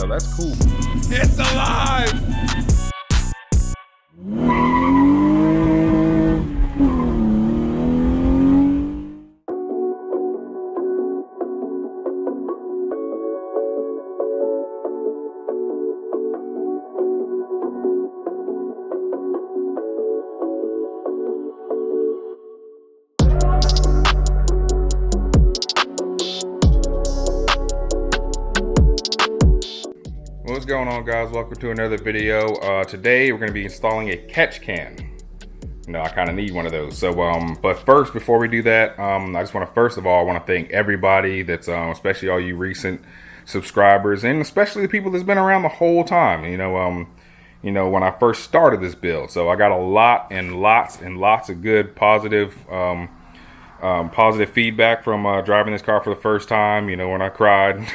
that's cool. It's alive! What's going on, guys? Welcome to another video. Today we're going to be installing a catch can. I kind of need one of those. So but first, before we do that, I just want to first of all thank everybody that's especially all you recent subscribers, and especially the people that's been around the whole time. When I first started this build. So I got a lot and lots of good positive feedback from driving this car for the first time, when I cried.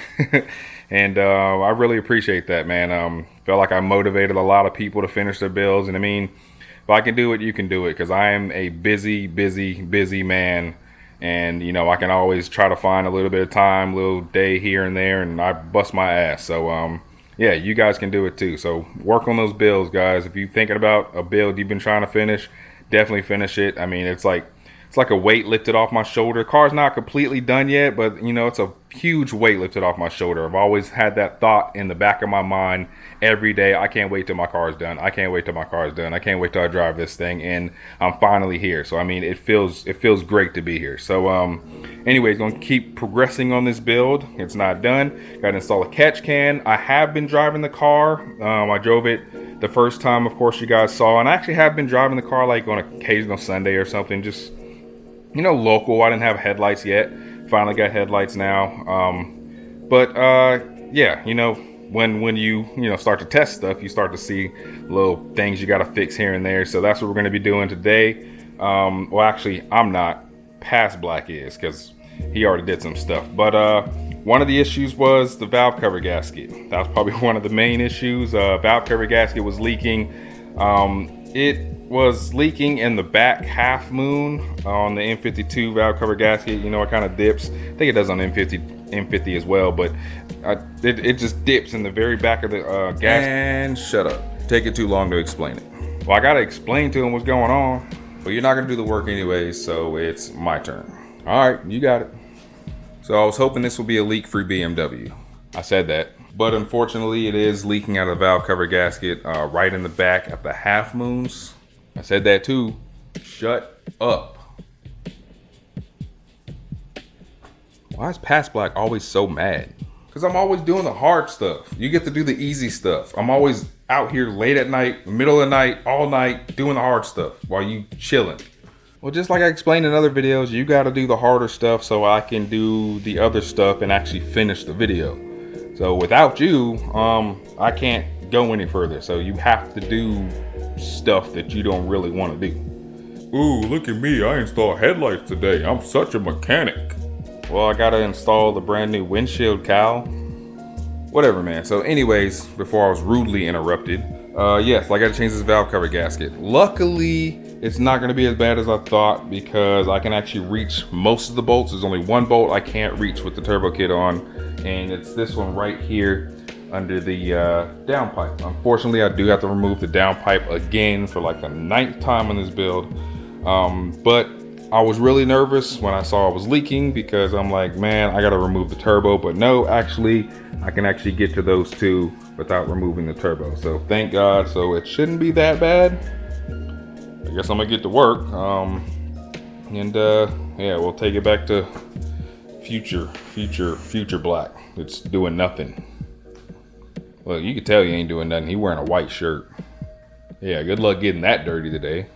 And I really appreciate that, man. Felt like I motivated a lot of people to finish their builds. And I mean, if I can do it, you can do it, because I am a busy man. And, I can always try to find a little bit of time, little day here and there, and I bust my ass. So, yeah, you guys can do it too. So work on those builds, guys. If you're thinking about a build you've been trying to finish, definitely finish it. I mean, it's like a weight lifted off my shoulder. Car's not completely done yet, but it's a huge weight lifted off my shoulder. I've always had that thought in the back of my mind every day. I can't wait till my car's done. I can't wait till my car's done. I can't wait till I drive this thing, and I'm finally here. So I mean, it feels great to be here. So anyways, gonna keep progressing on this build. It's not done. Got to install a catch can. I have been driving the car. I drove it the first time, of course, you guys saw, and I actually have been driving the car like on an occasional Sunday or something, just local. I didn't have headlights yet. Finally got headlights now. Yeah, when you start to test stuff, you start to see little things you got to fix here and there. So that's what we're going to be doing today. Well, actually, I'm not. Past Black is, because he already did some stuff. But one of the issues was the valve cover gasket. That was probably one of the main issues. Valve cover gasket was leaking. It was leaking in the back half moon on the M52 valve cover gasket. It kind of dips. I think it does on M50 as well, but it just dips in the very back of the gasket. And shut up. Take it too long to explain it. Well, I got to explain to him what's going on, but you're not going to do the work anyways, so it's my turn. All right, you got it. So I was hoping this will be a leak-free BMW. I said that. But unfortunately, it is leaking out of the valve cover gasket right in the back at the half moons. I said that too. Shut up. Why is Past Black always so mad? Because I'm always doing the hard stuff. You get to do the easy stuff. I'm always out here late at night, middle of the night, all night, doing the hard stuff while you chilling. Well, just like I explained in other videos, you got to do the harder stuff so I can do the other stuff and actually finish the video. So without you, I can't go any further. So you have to do stuff that you don't really want to do. Ooh, look at me. I installed headlights today. I'm such a mechanic. Well, I got to install the brand new windshield cowl. Whatever, man. So anyways, before I was rudely interrupted, yes, I got to change this valve cover gasket. Luckily, it's not going to be as bad as I thought, because I can actually reach most of the bolts. There's only one bolt I can't reach with the turbo kit on, and it's this one right here under the downpipe. Unfortunately, I do have to remove the downpipe again for like the 9th time on this build. But I was really nervous when I saw it was leaking, because I'm like, man, I got to remove the turbo. But no, actually, I can actually get to those two without removing the turbo. So thank God. So it shouldn't be that bad. I guess I'm gonna get to work. Yeah, we'll take it back to future Black. It's doing nothing. Well, you can tell he ain't doing nothing. He wearing a white shirt. Yeah, good luck getting that dirty today.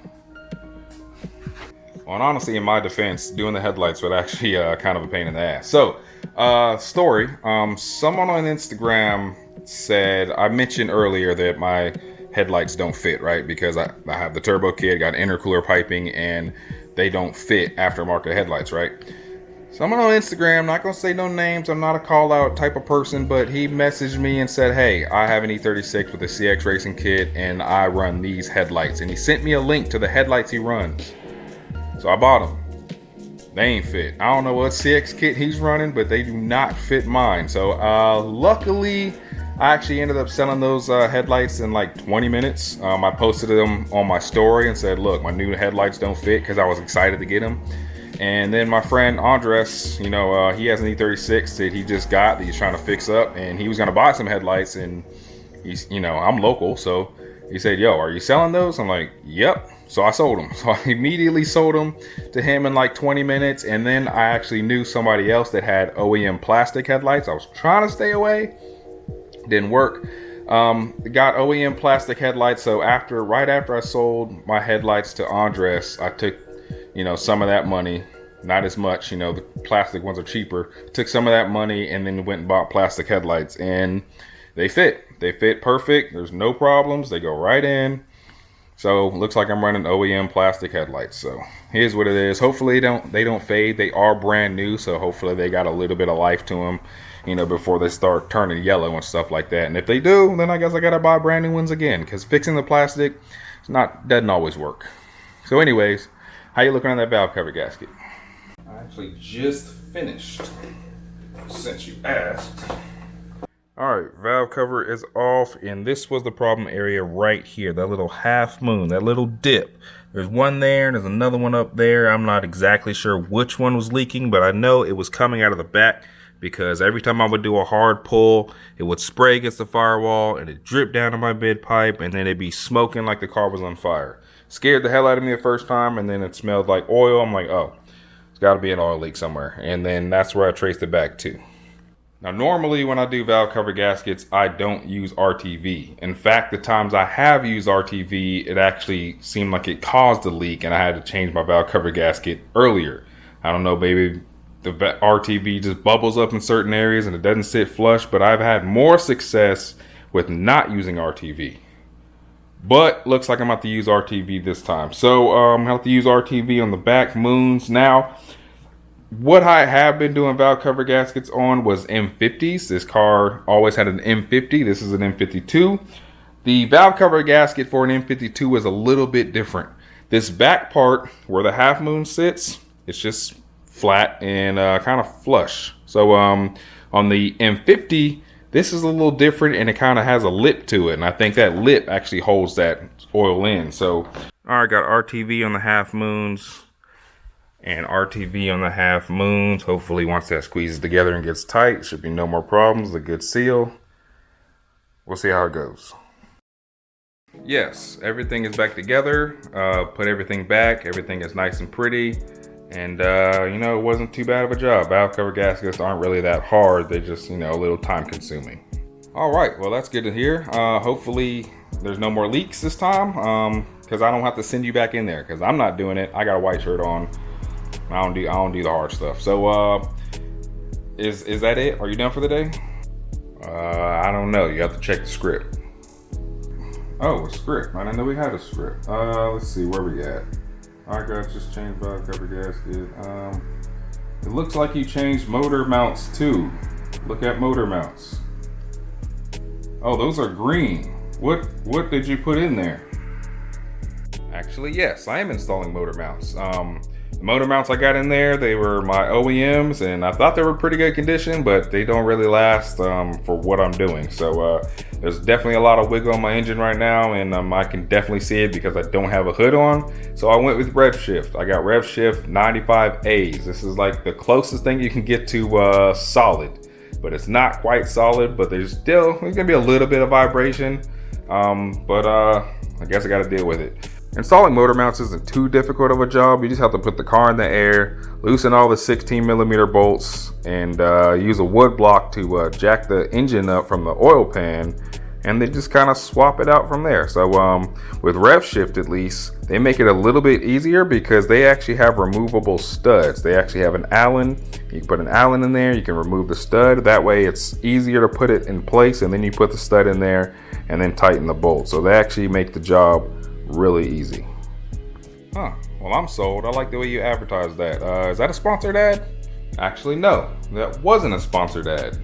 Well, and honestly, in my defense, doing the headlights was actually kind of a pain in the ass. So, story. Someone on Instagram said, I mentioned earlier that my headlights don't fit, right? Because I have the turbo kit, got intercooler piping, and they don't fit aftermarket headlights, right? Someone on Instagram, not gonna say no names, I'm not a call out type of person, but he messaged me and said, hey, I have an E36 with a CX racing kit and I run these headlights. And he sent me a link to the headlights he runs. So I bought them. They ain't fit. I don't know what CX kit he's running, but they do not fit mine. So luckily, I actually ended up selling those headlights in like 20 minutes. I posted them on my story and said, look, my new headlights don't fit, because I was excited to get them. And then my friend Andres, you know, he has an E36 that he just got that he's trying to fix up, and he was going to buy some headlights, and he's, you know, I'm local, so he said, yo, are you selling those? I'm like, yep. So I sold them. So I immediately sold them to him in like 20 minutes. And then I actually knew somebody else that had OEM plastic headlights. I was trying to stay away. Didn't work. Got OEM plastic headlights. So right after I sold my headlights to Andres, I took, you know, some of that money, not as much, you know, the plastic ones are cheaper. Took some of that money and then went and bought plastic headlights, and they fit. They fit perfect. There's no problems. They go right in. So looks like I'm running OEM plastic headlights. So here's what it is. Hopefully they don't fade. They are brand new, so hopefully they got a little bit of life to them, you know, before they start turning yellow and stuff like that. And if they do, then I guess I gotta buy brand new ones again, because fixing the plastic doesn't always work. So anyways, how you looking on that valve cover gasket? I actually just finished, since you asked. All right, valve cover is off, and this was the problem area right here, that little half moon, that little dip. There's one there, and there's another one up there. I'm not exactly sure which one was leaking, but I know it was coming out of the back, because every time I would do a hard pull, it would spray against the firewall, and it dripped down to my bed pipe, and then it'd be smoking like the car was on fire. Scared the hell out of me the first time, and then it smelled like oil. I'm like, oh, it's got to be an oil leak somewhere. And then that's where I traced it back to. Now, normally when I do valve cover gaskets, I don't use RTV. In fact, the times I have used RTV, it actually seemed like it caused a leak, and I had to change my valve cover gasket earlier. I don't know, maybe the RTV just bubbles up in certain areas and it doesn't sit flush, but I've had more success with not using RTV. But looks like I'm about to use RTV this time. So I'm going to have to use RTV on the back moons. Now, what I have been doing valve cover gaskets on was M50s. This car always had an M50. This is an M52. The valve cover gasket for an M52 is a little bit different. This back part where the half moon sits, it's just flat and kind of flush. So on the M50, this is a little different, and it kind of has a lip to it. And I think that lip actually holds that oil in. So, all right, got RTV on the half moons and RTV on the half moons. Hopefully once that squeezes together and gets tight, should be no more problems. A good seal. We'll see how it goes. Yes, everything is back together. Put everything back. Everything is nice and pretty. And, you know, it wasn't too bad of a job. Valve cover gaskets aren't really that hard. They're just, you know, a little time consuming. All right, well, that's good to hear. Hopefully there's no more leaks this time, because I don't have to send you back in there, because I'm not doing it. I got a white shirt on. I don't do the hard stuff. So is that it? Are you done for the day? I don't know. You have to check the script. Oh, a script. I didn't know we had a script. Let's see where we at. All right, guys, just changed valve cover gasket. It looks like you changed motor mounts too. Look at motor mounts. Oh, those are green. What did you put in there? Actually, yes, I am installing motor mounts. The motor mounts I got in there, they were my OEMs, and I thought they were pretty good condition, but they don't really last for what I'm doing. So there's definitely a lot of wiggle on my engine right now, and I can definitely see it because I don't have a hood on. So I went with RevShift. I got RevShift 95As. This is like the closest thing you can get to solid, but it's not quite solid, but there's gonna be a little bit of vibration. But I guess I gotta deal with it. Installing motor mounts isn't too difficult of a job. You just have to put the car in the air, loosen all the 16mm bolts, and use a wood block to jack the engine up from the oil pan, and then just kind of swap it out from there. So with RevShift, at least, they make it a little bit easier because they actually have removable studs. They actually have an Allen. You can put an Allen in there, you can remove the stud. That way it's easier to put it in place, and then you put the stud in there and then tighten the bolt. So they actually make the job really easy. Huh, well, I'm sold. I like the way you advertise that. Is that a sponsored ad? Actually, no, that wasn't a sponsored ad.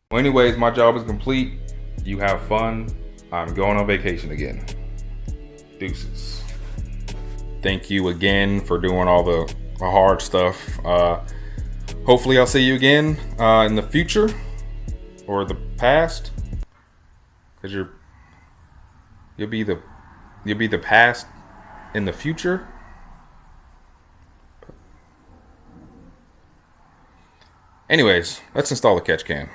Well, anyways, my job is complete. You have fun. I'm going on vacation again. Deuces. Thank you again for doing all the my hard stuff. Hopefully I'll see you again in the future or the past, because you'll be the past in the future. Anyways, let's install the catch can.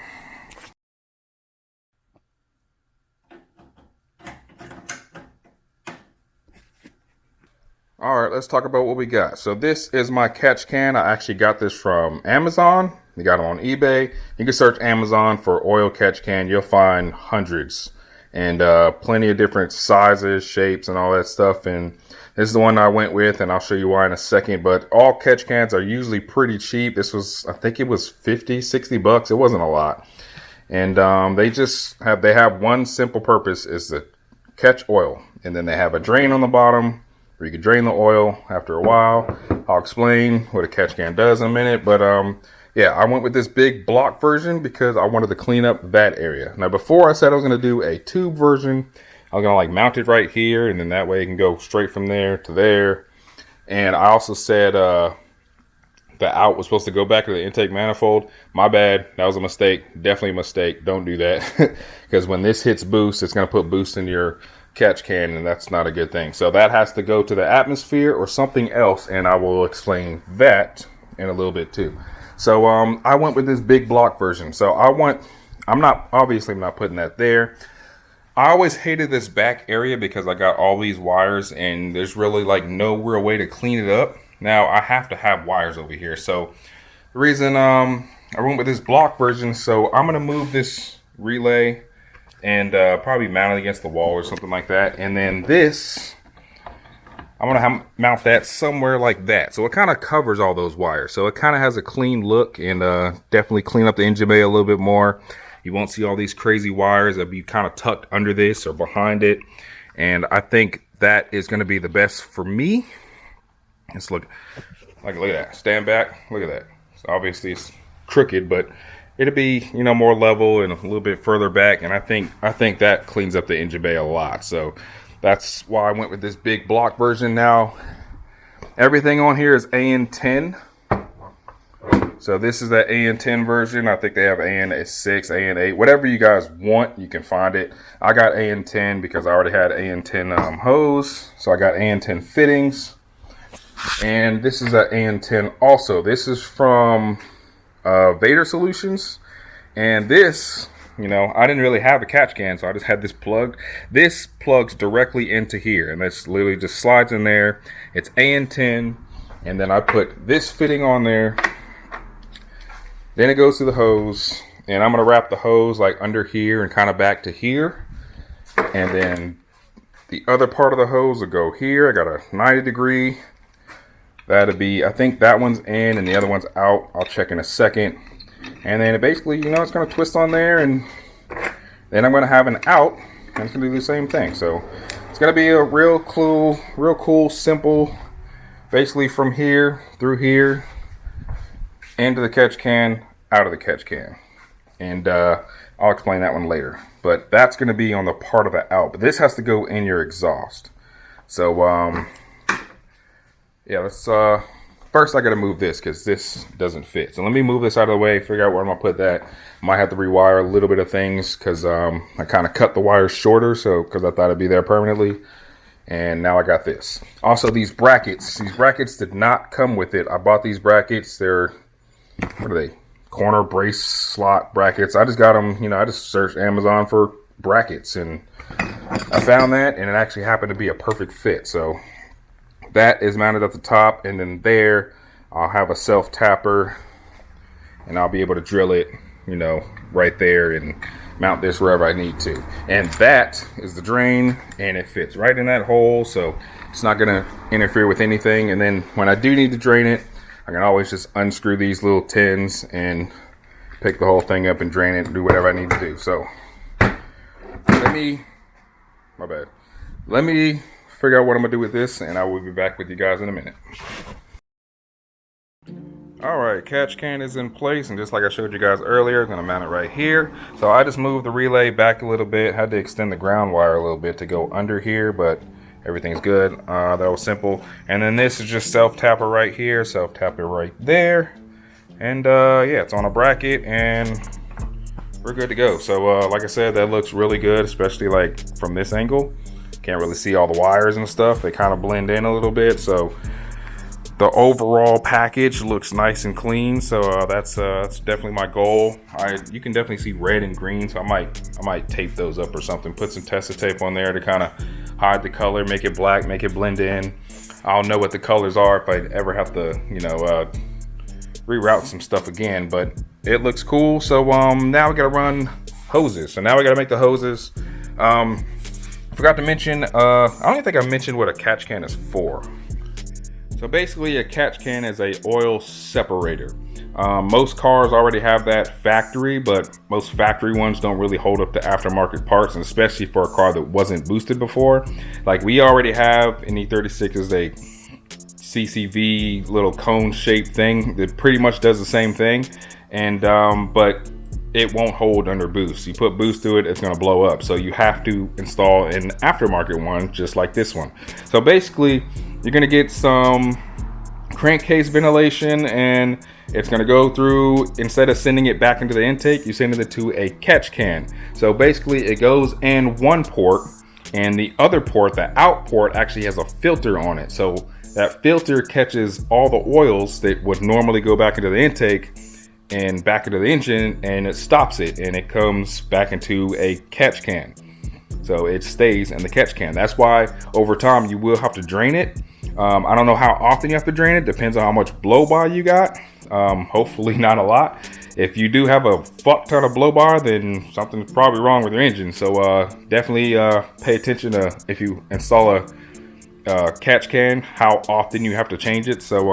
All right, let's talk about what we got. So this is my catch can. I actually got this from Amazon. You got them on eBay. You can search Amazon for oil catch can. You'll find hundreds and plenty of different sizes, shapes, and all that stuff. And this is the one I went with, and I'll show you why in a second. But all catch cans are usually pretty cheap. This was, I think it was 50, 60 bucks. It wasn't a lot. And they have one simple purpose, is to catch oil. And then they have a drain on the bottom where you can drain the oil after a while. I'll explain what a catch can does in a minute. But yeah, I went with this big block version because I wanted to clean up that area. Now, before I said I was going to do a tube version, I was going to like mount it right here, and then that way it can go straight from there to there. And I also said the out was supposed to go back to the intake manifold. My bad. That was a mistake. Definitely a mistake. Don't do that. Because when this hits boost, it's going to put boost in your catch can, and that's not a good thing. So that has to go to the atmosphere or something else, and I will explain that in a little bit too. So I went with this big block version. So I'm not putting that there. I always hated this back area because I got all these wires and there's really like no real way to clean it up. Now I have to have wires over here. So the reason I went with this block version, so I'm gonna move this relay and probably mount it against the wall or something like that. And then this, I'm gonna mount that somewhere like that. So it kind of covers all those wires. So it kind of has a clean look and definitely clean up the engine bay a little bit more. You won't see all these crazy wires that be kind of tucked under this or behind it. And I think that is going to be the best for me. Let's look at that. Stand back. Look at that. So obviously it's crooked, but it'll be, more level and a little bit further back. And I think that cleans up the engine bay a lot. So that's why I went with this big block version. Now, everything on here is AN10. So this is that AN10 version. I think they have AN6, AN8, whatever you guys want, you can find it. I got AN10 because I already had AN10 hose. So I got AN10 fittings. And this is that AN10 also. This is from Vader Solutions. And this, I didn't really have a catch can, so I just had this plugged. This plugs directly into here, and this literally just slides in there. It's AN10, and then I put this fitting on there. Then it goes to the hose, and I'm going to wrap the hose like under here and kind of back to here. And then the other part of the hose will go here. I got a 90 degree. That'll be, I think that one's in and the other one's out. I'll check in a second. And then it basically, it's going to twist on there, and then I'm going to have an out, and it's going to do the same thing. So it's going to be a real cool, simple, basically from here through here, into the catch can, out of the catch can. And I'll explain that one later. But that's going to be on the part of the out. But this has to go in your exhaust. So, yeah, let's... First, I got to move this because this doesn't fit. So let me move this out of the way, figure out where I'm going to put that. Might have to rewire a little bit of things because I kind of cut the wires shorter because I thought it'd be there permanently. And now I got this. Also, these brackets did not come with it. I bought these brackets. They're... what are they? Corner brace slot brackets. I just got them, I just searched Amazon for brackets and I found that, and it actually happened to be a perfect fit. So that is mounted at the top, and then there I'll have a self tapper and I'll be able to drill it, right there and mount this wherever I need to. And that is the drain, and it fits right in that hole, so it's not going to interfere with anything. And then when I do need to drain it, I can always just unscrew these little tins and pick the whole thing up and drain it and do whatever I need to do. So let me figure out what I'm gonna do with this, and I will be back with you guys in a minute. Alright, catch can is in place, and just like I showed you guys earlier, I'm gonna mount it right here. So I just moved the relay back a little bit, had to extend the ground wire a little bit to go under here, but Everything's good. That was simple. And then this is just self-tapper right here, self-tapper right there. And yeah, it's on a bracket and we're good to go. So like I said, that looks really good, especially like from this angle. Can't really see all the wires and stuff. They kind of blend in a little bit. So the overall package looks nice and clean. So that's definitely my goal. You can definitely see red and green. So I might tape those up or something. Put some Tessa tape on there to kind of hide the color, make it black, make it blend in. I'll know what the colors are if I ever have to, reroute some stuff again, but it looks cool. So now we gotta run hoses. So now we gotta make the hoses. Forgot to mention, I don't even think I mentioned what a catch can is for. So basically a catch can is a oil separator. Most cars already have that factory, but most factory ones don't really hold up to aftermarket parts, and especially for a car that wasn't boosted before. Like we already have an E36 is a CCV little cone shaped thing that pretty much does the same thing, and but it won't hold under boost. You put boost to it, it's going to blow up. So you have to install an aftermarket one just like this one. So basically you're going to get some crankcase ventilation, and it's going to go through, instead of sending it back into the intake, you send it to a catch can. So basically it goes in one port, and the other port, the out port, actually has a filter on it. So that filter catches all the oils that would normally go back into the intake and back into the engine, and it stops it, and it comes back into a catch can. So it stays in the catch can. That's why over time you will have to drain it. I don't know how often you have to drain it. Depends on how much blow by you got. Hopefully not a lot. If you do have a fuck ton of blow by, then something's probably wrong with your engine. So definitely pay attention to, if you install a catch can, how often you have to change it. So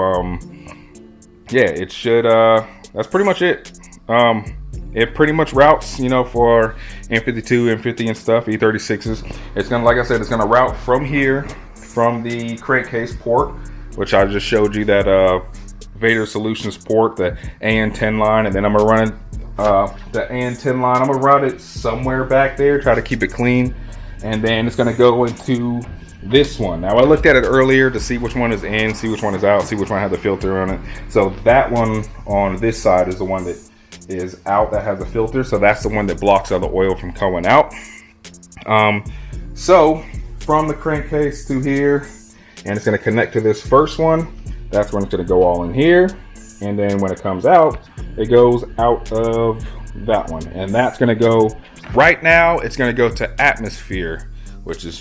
yeah, it should that's pretty much it. It pretty much routes, for M52, M50 and stuff, E36s. It's gonna, like I said, it's gonna route from here, from the crankcase port, which I just showed you, that Vader Solutions port, the AN10 line, and then I'm gonna run the AN10 line. I'm gonna route it somewhere back there, try to keep it clean, and then it's gonna go into this one. Now I looked at it earlier to see which one is in, see which one is out, see which one has the filter on it. So that one on this side is the one that is out, that has a filter. So that's the one that blocks all the oil from coming out. So from the crankcase to here, and it's going to connect to this first one. That's when it's going to go all in here, and then when it comes out, it goes out of that one, and that's going to go, right now it's going to go to atmosphere, which is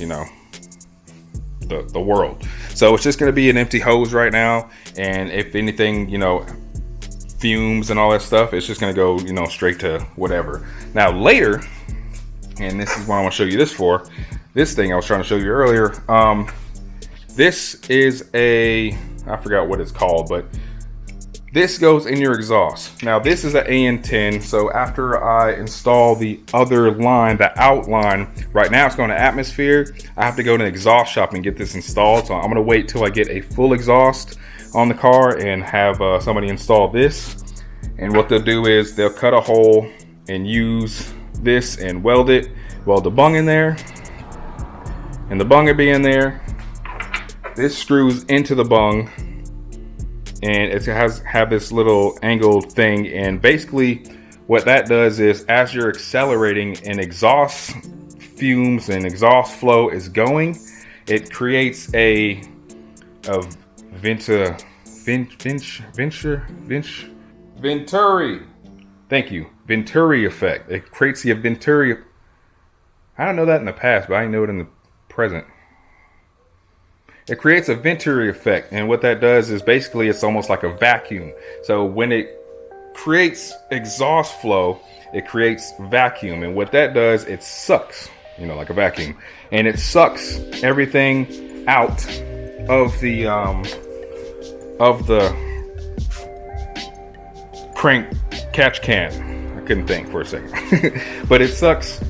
the world. So it's just going to be an empty hose right now, and if anything, fumes and all that stuff, it's just going to go straight to whatever. Now later, and this is what I want to show you this for, this thing I was trying to show you earlier, this is I forgot what it's called, but this goes in your exhaust. Now this is an AN10, so after I install the other line, the out line, right now it's going to atmosphere. I have to go to an exhaust shop and get this installed, so I'm going to wait till I get a full exhaust on the car and have somebody install this. And what they'll do is they'll cut a hole and use this and weld it, weld the bung in there, and the bung will be in there. This screws into the bung, and it have this little angled thing, and basically what that does is, as you're accelerating and exhaust fumes and exhaust flow is going, it creates a Venturi. Thank you. Venturi effect. It creates the Venturi. I don't know that in the past, but I know it in the present. It creates a Venturi effect, and what that does is basically it's almost like a vacuum. So when it creates exhaust flow, it creates vacuum, and what that does, it sucks, like a vacuum, and it sucks everything out of the crank catch can. I couldn't think for a second, but it sucks,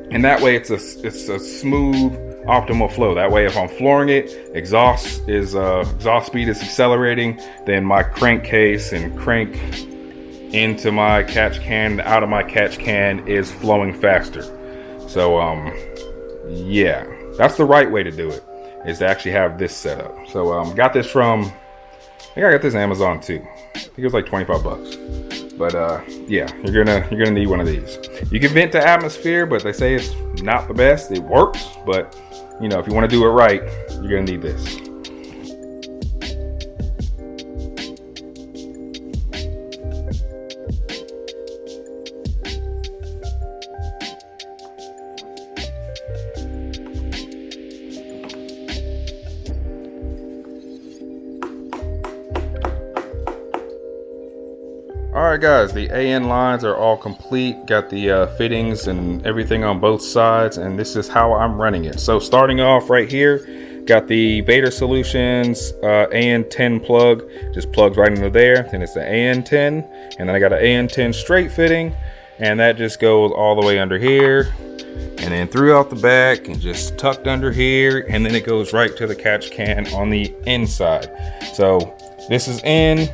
and that way it's a smooth, optimal flow. That way, if I'm flooring it, exhaust speed is accelerating, then my crankcase and crank into my catch can, out of my catch can is flowing faster. So yeah, that's the right way to do it. is to actually have this set up. So got this from, I think I got this Amazon too. I think it was like 25 bucks. But yeah, you're gonna need one of these. You can vent to atmosphere, but they say it's not the best. It works, but you know, if you want to do it right, you're gonna need this. Alright guys, the AN lines are all complete. Got the fittings and everything on both sides, and this is how I'm running it. So starting off right here, got the Vader Solutions AN10 plug, just plugs right into there. Then it's the AN10, and then I got an AN10 straight fitting, and that just goes all the way under here, and then throughout the back, and just tucked under here, and then it goes right to the catch can on the inside. So this is in,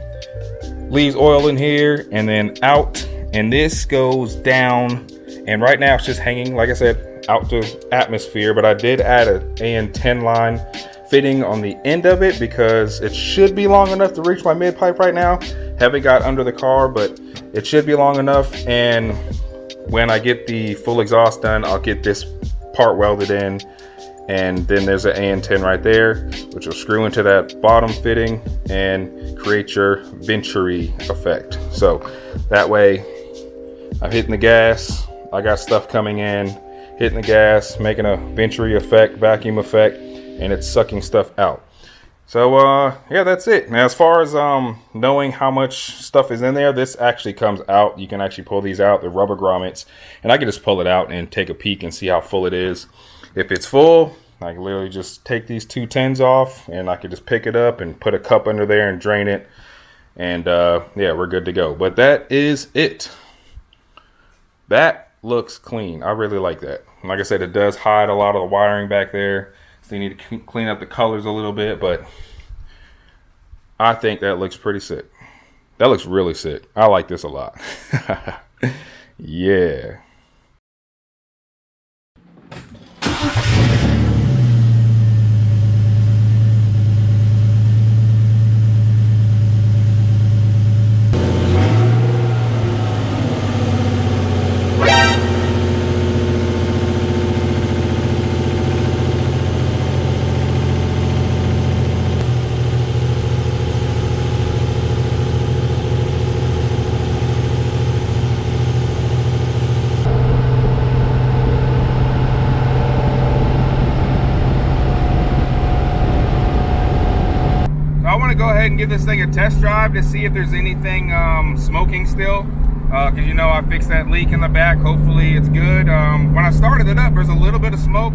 leaves oil in here and then out, and this goes down, and right now it's just hanging, like I said, out to atmosphere, but I did add an AN10 line fitting on the end of it because it should be long enough to reach my mid pipe right now. Haven't got under the car, but it should be long enough, and when I get the full exhaust done, I'll get this part welded in, and then there's an AN10 right there, which will screw into that bottom fitting and create your Venturi effect. So that way I'm hitting the gas, I got stuff coming in, hitting the gas, making a Venturi effect, vacuum effect, and it's sucking stuff out. So yeah, that's it. Now as far as knowing how much stuff is in there, this actually comes out. You can actually pull these out, the rubber grommets, and I can just pull it out and take a peek and see how full it is. If it's full, I can literally just take these 2 tins off, and I can just pick it up and put a cup under there and drain it, and yeah, we're good to go. But that is it. That looks clean. I really like that. Like I said, it does hide a lot of the wiring back there, so you need to clean up the colors a little bit, but I think that looks pretty sick. That looks really sick. I like this a lot. Yeah. Go ahead and give this thing a test drive to see if there's anything smoking still, because you know I fixed that leak in the back. Hopefully it's good. When I started it up, there's a little bit of smoke.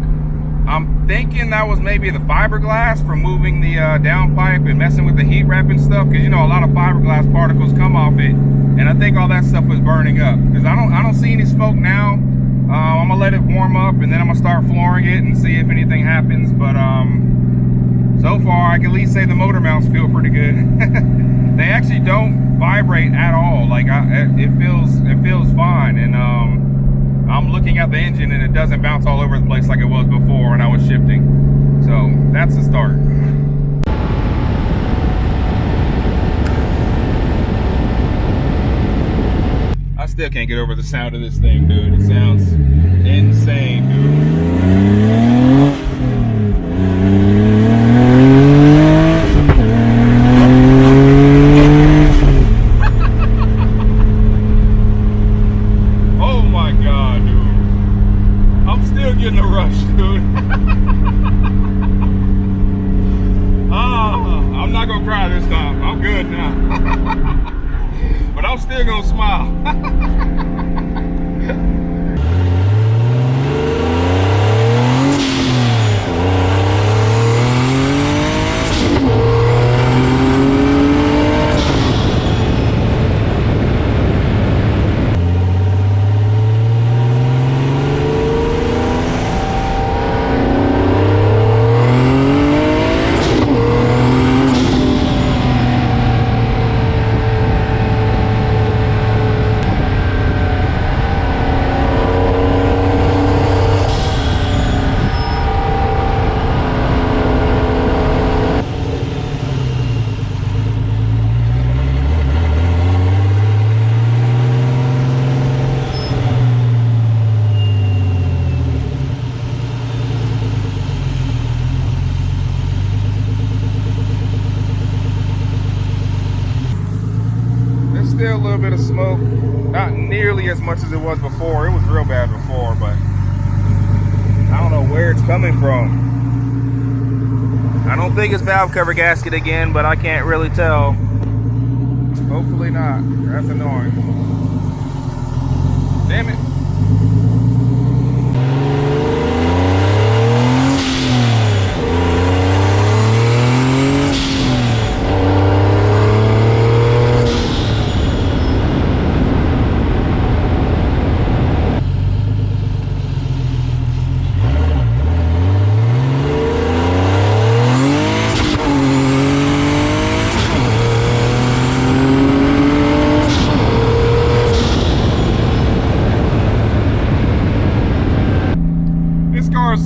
I'm thinking that was maybe the fiberglass from moving the downpipe and messing with the heat wrap and stuff, because you know a lot of fiberglass particles come off it, and I think all that stuff was burning up. Because I don't see any smoke now. I'm gonna let it warm up, and then I'm gonna start flooring it and see if anything happens. But so far, I can at least say the motor mounts feel pretty good. They actually don't vibrate at all. Like it feels fine, and I'm looking at the engine and it doesn't bounce all over the place like it was before when I was shifting. So that's the start. I still can't get over the sound of this thing, dude. It sounds insane, dude. But I'm still gonna smile. little bit of smoke. Not nearly as much as it was before. It was real bad before, but I don't know where it's coming from. I don't think it's valve cover gasket again, but I can't really tell. Hopefully not. That's annoying. Damn it.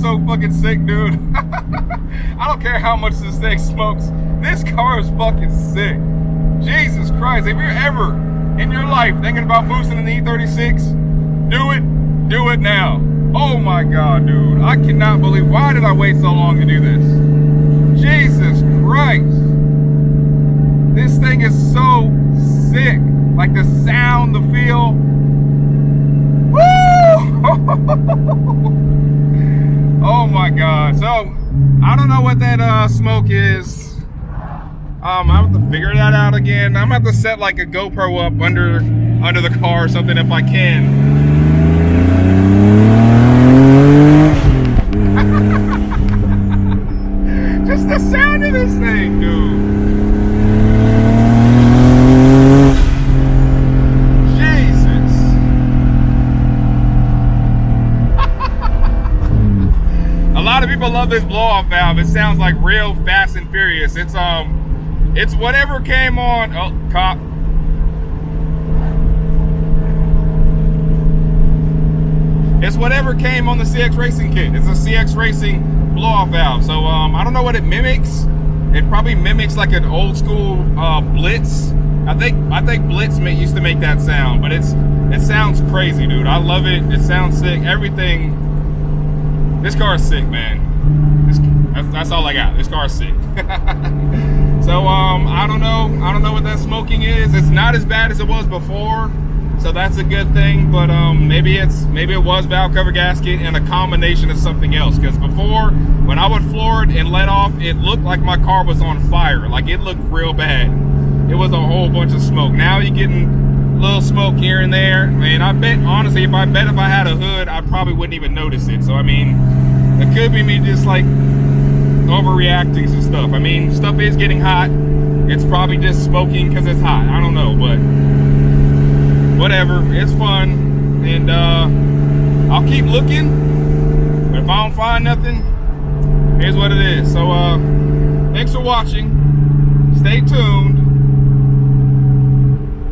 So fucking sick, dude. I don't care how much this thing smokes. This car is fucking sick. Jesus Christ. If you're ever in your life thinking about boosting in the E36, do it now. Oh my God, dude. I cannot believe, why did I wait so long to do this? Jesus Christ. This thing is so sick. Like the sound, the feel. Woo! Oh my God. So I don't know what that smoke is. I'm gonna have to figure that out again. I'm gonna have to set like a GoPro up under the car or something if I can. Just the sound of this thing, dude. A lot of people love this blow-off valve. It sounds like real Fast and Furious. It's whatever came on. Oh, cop. It's whatever came on the CX Racing kit. It's a CX Racing blow-off valve. So I don't know what it mimics. It probably mimics like an old school Blitz. I think Blitz used to make that sound, but it sounds crazy, dude. I love it. It sounds sick. Everything. This car is sick, man. That's all I got. This car is sick. So I don't know what that smoking is. It's not as bad as it was before, so that's a good thing. But maybe it was valve cover gasket and a combination of something else. Because before, when I would floor it and let off, it looked like my car was on fire. Like it looked real bad. It was a whole bunch of smoke. Now you're getting little smoke here and there. Man, I bet honestly, if I had a hood, I probably wouldn't even notice it. So I mean, it could be me just like overreacting to stuff. I mean, stuff is getting hot. It's probably just smoking because it's hot. I don't know, but whatever. It's fun, and I'll keep looking. But if I don't find nothing, here's what it is. So thanks for watching. Stay tuned.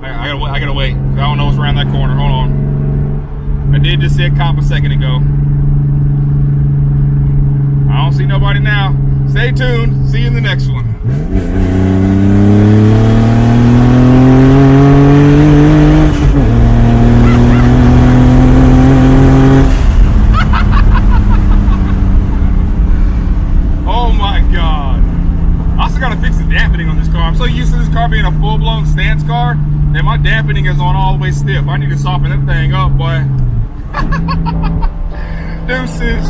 I gotta wait. I don't know what's around that corner. Hold on. I did just see a cop a second ago. I don't see nobody now. Stay tuned. See you in the next one. Oh my God. I also gotta fix the dampening on this car. I'm so used to this car being a full-blown stance car, and my dampening is on all the way stiff. I need to soften that thing up, boy. Deuces.